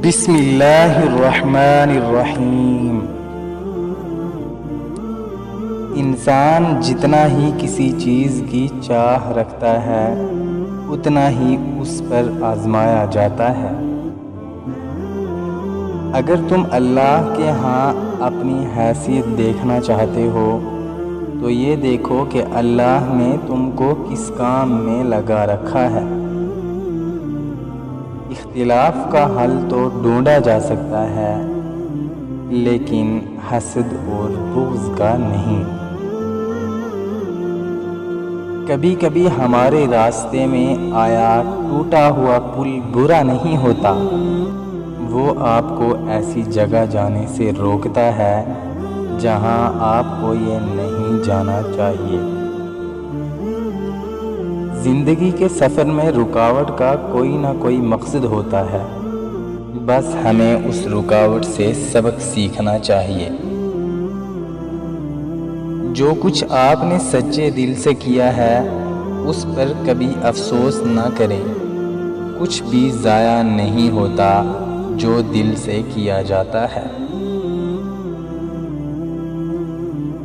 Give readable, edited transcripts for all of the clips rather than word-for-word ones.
بسم اللہ الرحمن الرحیم۔ انسان جتنا ہی کسی چیز کی چاہ رکھتا ہے اتنا ہی اس پر آزمایا جاتا ہے۔ اگر تم اللہ کے ہاں اپنی حیثیت دیکھنا چاہتے ہو تو یہ دیکھو کہ اللہ نے تم کو کس کام میں لگا رکھا ہے۔ اختلاف کا حل تو ڈھونڈا جا سکتا ہے لیکن حسد اور بغض کا نہیں۔ کبھی کبھی ہمارے راستے میں آیا ٹوٹا ہوا پل برا نہیں ہوتا، وہ آپ کو ایسی جگہ جانے سے روکتا ہے جہاں آپ کو یہ نہیں جانا چاہیے۔ زندگی کے سفر میں رکاوٹ کا کوئی نہ کوئی مقصد ہوتا ہے، بس ہمیں اس رکاوٹ سے سبق سیکھنا چاہیے۔ جو کچھ آپ نے سچے دل سے کیا ہے اس پر کبھی افسوس نہ کریں۔ کچھ بھی ضائع نہیں ہوتا جو دل سے کیا جاتا ہے۔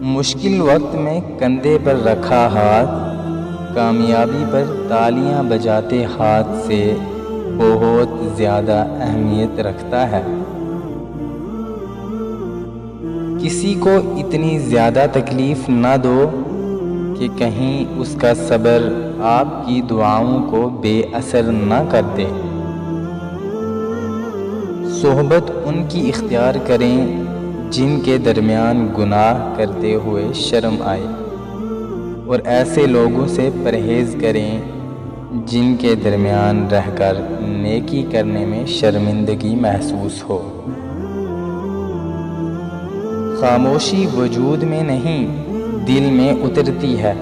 مشکل وقت میں کندھے پر رکھا ہاتھ کامیابی پر تالیاں بجاتے ہاتھ سے بہت زیادہ اہمیت رکھتا ہے۔ کسی کو اتنی زیادہ تکلیف نہ دو کہ کہیں اس کا صبر آپ کی دعاؤں کو بے اثر نہ کر دے۔ صحبت ان کی اختیار کریں جن کے درمیان گناہ کرتے ہوئے شرم آئے، اور ایسے لوگوں سے پرہیز کریں جن کے درمیان رہ کر نیکی کرنے میں شرمندگی محسوس ہو۔ خاموشی وجود میں نہیں دل میں اترتی ہے،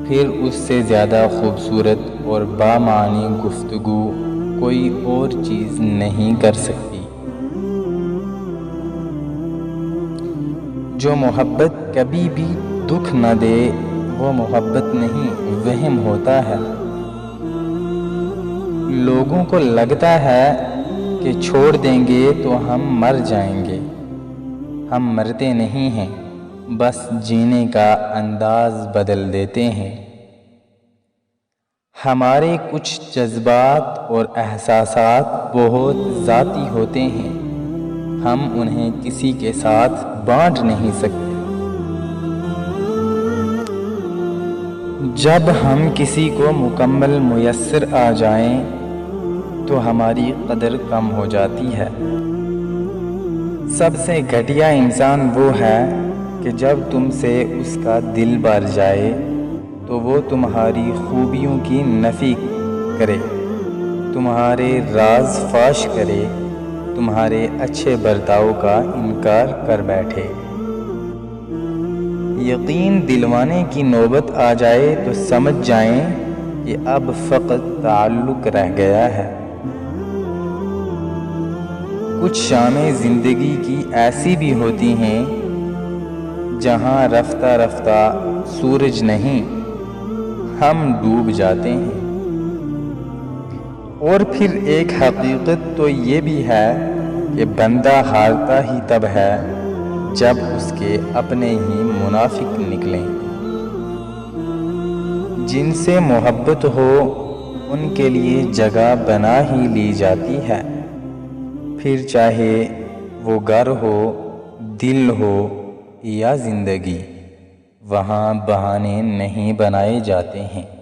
پھر اس سے زیادہ خوبصورت اور بامعنی گفتگو کوئی اور چیز نہیں کر سکتی۔ جو محبت کبھی بھی دکھ نہ دے وہ محبت نہیں وہم ہوتا ہے۔ لوگوں کو لگتا ہے کہ چھوڑ دیں گے تو ہم مر جائیں گے۔ ہم مرتے نہیں ہیں، بس جینے کا انداز بدل دیتے ہیں۔ ہمارے کچھ جذبات اور احساسات بہت ذاتی ہوتے ہیں، ہم انہیں کسی کے ساتھ بانٹ نہیں سکتے۔ جب ہم کسی کو مکمل میسر آ جائیں تو ہماری قدر کم ہو جاتی ہے۔ سب سے گھٹیا انسان وہ ہے کہ جب تم سے اس کا دل بھر جائے تو وہ تمہاری خوبیوں کی نفی کرے، تمہارے راز فاش کرے، تمہارے اچھے برتاؤ کا انکار کر بیٹھے۔ یقین دلوانے کی نوبت آ جائے تو سمجھ جائیں کہ اب فقط تعلق رہ گیا ہے۔ کچھ شامیں زندگی کی ایسی بھی ہوتی ہیں جہاں رفتہ رفتہ سورج نہیں ہم ڈوب جاتے ہیں۔ اور پھر ایک حقیقت تو یہ بھی ہے کہ بندہ ہارتا ہی تب ہے جب اس کے اپنے ہی منافق نکلیں۔ جن سے محبت ہو ان کے لیے جگہ بنا ہی لی جاتی ہے، پھر چاہے وہ گھر ہو، دل ہو یا زندگی، وہاں بہانے نہیں بنائے جاتے ہیں۔